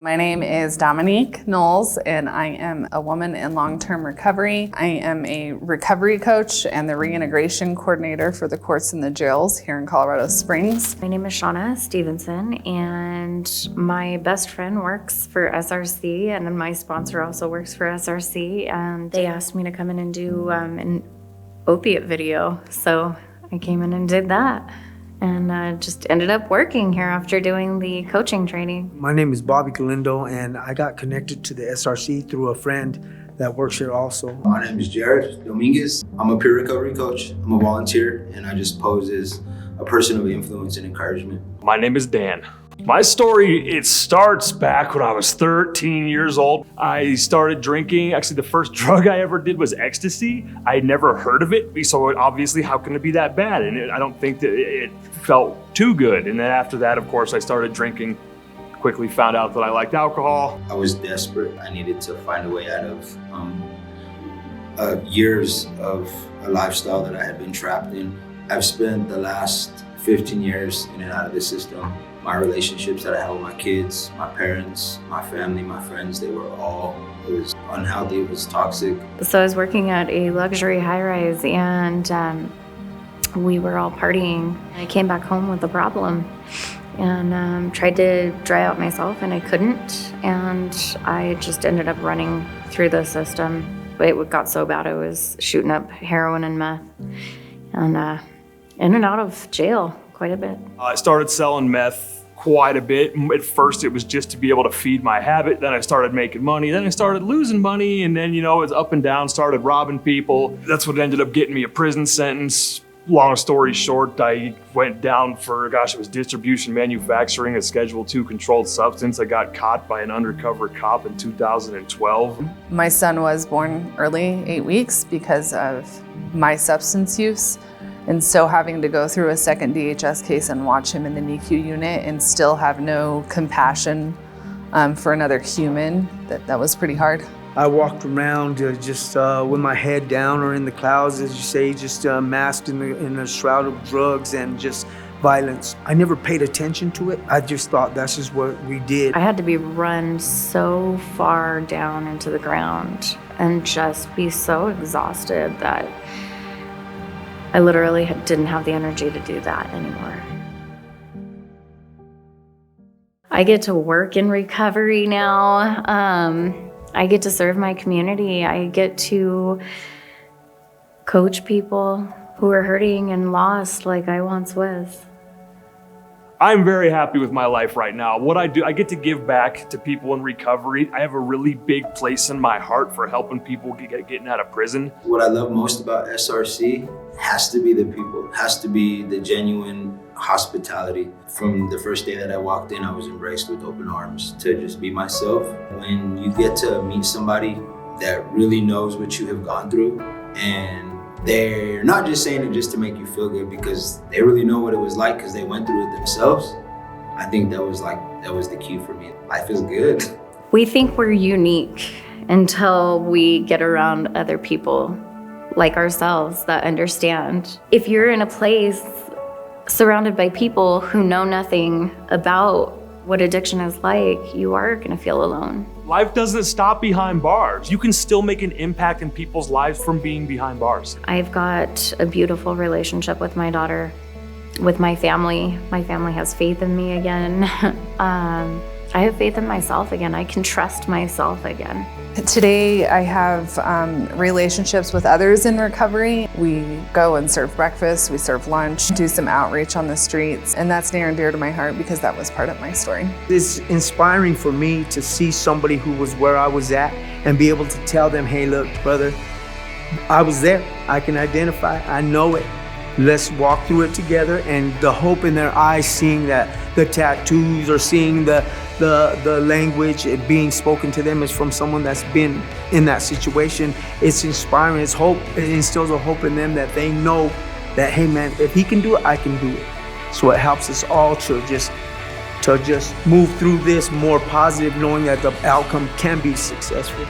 My name is Dominique Knowles, and I am a woman in long-term recovery. I am a recovery coach and the reintegration coordinator for the courts and the jails here in Colorado Springs. My name is Shauna Stevenson, and my best friend works for SRC, and my sponsor also works for SRC, and they asked me to come in and do an opiate video, so I came in and did that. And just ended up working here after doing the coaching training. My name is Bobby Galindo, and I got connected to the SRC through a friend that works here also. My name is Jared Dominguez. I'm a peer recovery coach. I'm a volunteer, and I just pose as a person of influence and encouragement. My name is Dan. My story, it starts back when I was 13 years old. I started drinking. Actually, the first drug I ever did was ecstasy. I had never heard of it, so obviously, how can it be that bad? And I don't think that it felt too good. And then after that, of course, I started drinking. Quickly found out that I liked alcohol. I was desperate. I needed to find a way out of years of a lifestyle that I had been trapped in. I've spent the last 15 years in and out of the system. My relationships that I had with my kids, my parents, my family, my friends, it was unhealthy, it was toxic. So I was working at a luxury high-rise, and we were all partying. I came back home with a problem and tried to dry out myself, and I couldn't, and I just ended up running through the system. It got so bad I was shooting up heroin and meth, and in and out of jail quite a bit. I started selling meth quite a bit. At first, it was just to be able to feed my habit. Then I started making money. Then I started losing money. And then, it was up and down, started robbing people. That's what ended up getting me a prison sentence. Long story short, I went down for, it was distribution manufacturing, a Schedule II controlled substance. I got caught by an undercover cop in 2012. My son was born early, 8 weeks, because of my substance use. And so having to go through a second DHS case and watch him in the NICU unit and still have no compassion for another human, that was pretty hard. I walked around just with my head down or in the clouds, as you say, just masked in a shroud of drugs and just violence. I never paid attention to it. I just thought that's just what we did. I had to be run so far down into the ground and just be so exhausted that I literally didn't have the energy to do that anymore. I get to work in recovery now. I get to serve my community. I get to coach people who are hurting and lost like I once was. I'm very happy with my life right now. What I do, I get to give back to people in recovery. I have a really big place in my heart for helping people getting out of prison. What I love most about SRC has to be the people, has to be the genuine hospitality. From the first day that I walked in, I was embraced with open arms to just be myself. When you get to meet somebody that really knows what you have gone through, and they're not just saying it just to make you feel good, because they really know what it was like because they went through it themselves. I think that was the key for me. Life is good. We think we're unique until we get around other people like ourselves that understand. If you're in a place surrounded by people who know nothing about what addiction is like, you are gonna feel alone. Life doesn't stop behind bars. You can still make an impact in people's lives from being behind bars. I've got a beautiful relationship with my daughter, with my family. My family has faith in me again. I have faith in myself again. I can trust myself again. Today, I have relationships with others in recovery. We go and serve breakfast, we serve lunch, do some outreach on the streets, and that's near and dear to my heart because that was part of my story. It's inspiring for me to see somebody who was where I was at and be able to tell them, hey, look, brother, I was there. I can identify, I know it. Let's walk through it together. And the hope in their eyes, seeing that the tattoos or seeing the language being spoken to them is from someone that's been in that situation. It's inspiring, it's hope. It instills a hope in them that they know that, hey man, if he can do it, I can do it. So it helps us all to just move through this more positive, knowing that the outcome can be successful.